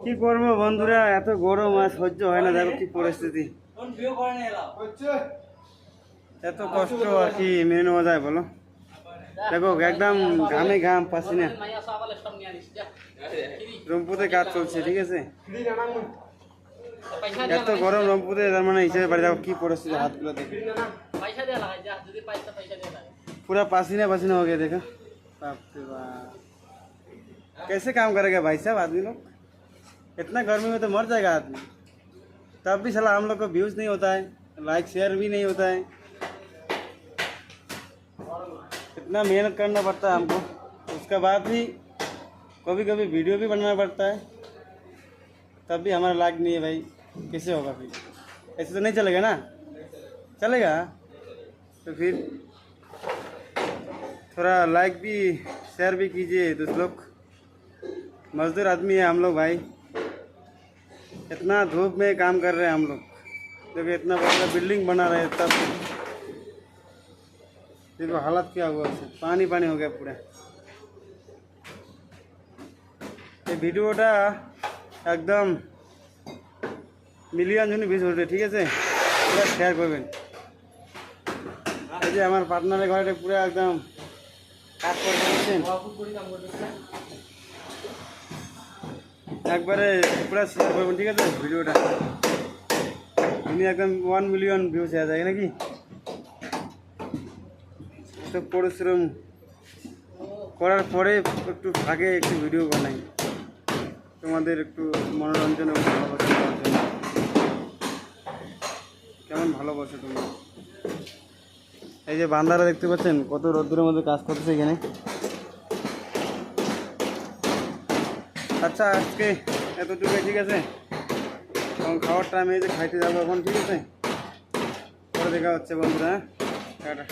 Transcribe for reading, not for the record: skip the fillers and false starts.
কি করবো বন্ধুরা, এত গরম আর সহ্য হয় না। দেখো কি পরিস্থিতি, এত কষ্ট আর কি মেনে নেওয়া যায় বলো। দেখো একদম ঘামে ঘাম পাচ্ছি না। রংপুরে কাজ চলছে, ঠিক আছে। এত গরম রংপুরে, তার মানে হিসেবে বাড়ি। দেখো কি পরিস্থিতি, হাতগুলো দেখে पूरा पसीना पसीना हो गया। देखा बाप रे बाप, कैसे काम करेगा भाई साहब आदमी लोग। इतना गर्मी में तो मर जाएगा आदमी। तब भी साला हम लोग को व्यूज नहीं होता है, लाइक शेयर भी नहीं होता है। इतना मेहनत करना पड़ता है हमको, उसके बाद भी कभी कभी वीडियो भी बनाना पड़ता है, तब भी हमारा लाइक नहीं है भाई। कैसे होगा फिर, ऐसे तो नहीं चलेगा ना। चलेगा तो फिर थोड़ा लाइक भी शेयर भी कीजिए। दोस्त लोग, मजदूर आदमी है हम लोग भाई, इतना धूप में काम कर रहे हैं हम लोग। देखो इतना बड़ा बिल्डिंग बना रहे हैं, तब देखो हालत क्या हुआ उसे, पानी पानी हो गया पूरा। ये ভিডিওটা একদম মিলিয়ন জন ভিউজ হচ্ছে, ঠিক আছে। পুরো শেয়ার করবেন। এই যে আমার পার্টনারের ঘরে পুরো একদম কাজ করে দিচ্ছেন, একবারে পুরো শেয়ার করবেন, ঠিক আছে ভিডিওটা। ইনি একদম 1 মিলিয়ন ভিউজ হয়ে যায় নাকি। তো পরিশ্রম করার পরে একটু ফাঁকে একটু ভিডিও বানাই, তোমাদের একটু মনোরঞ্জন এবং ভালোবাসা দেওয়ার জন্য। কেমন ভালোবাসো তুমি। এই যে বান্দারা দেখতে পাচ্ছেন কত রোদ্দুরের মধ্যে কাজ করতেছে এখানে। আচ্ছা আজকে এতটুকু, ঠিক আছে। এখন খাওয়ার টাইমে যে খাইতে যাবো এখন, ঠিক আছে। পরে দেখা হচ্ছে বন্ধুরা, টাটা।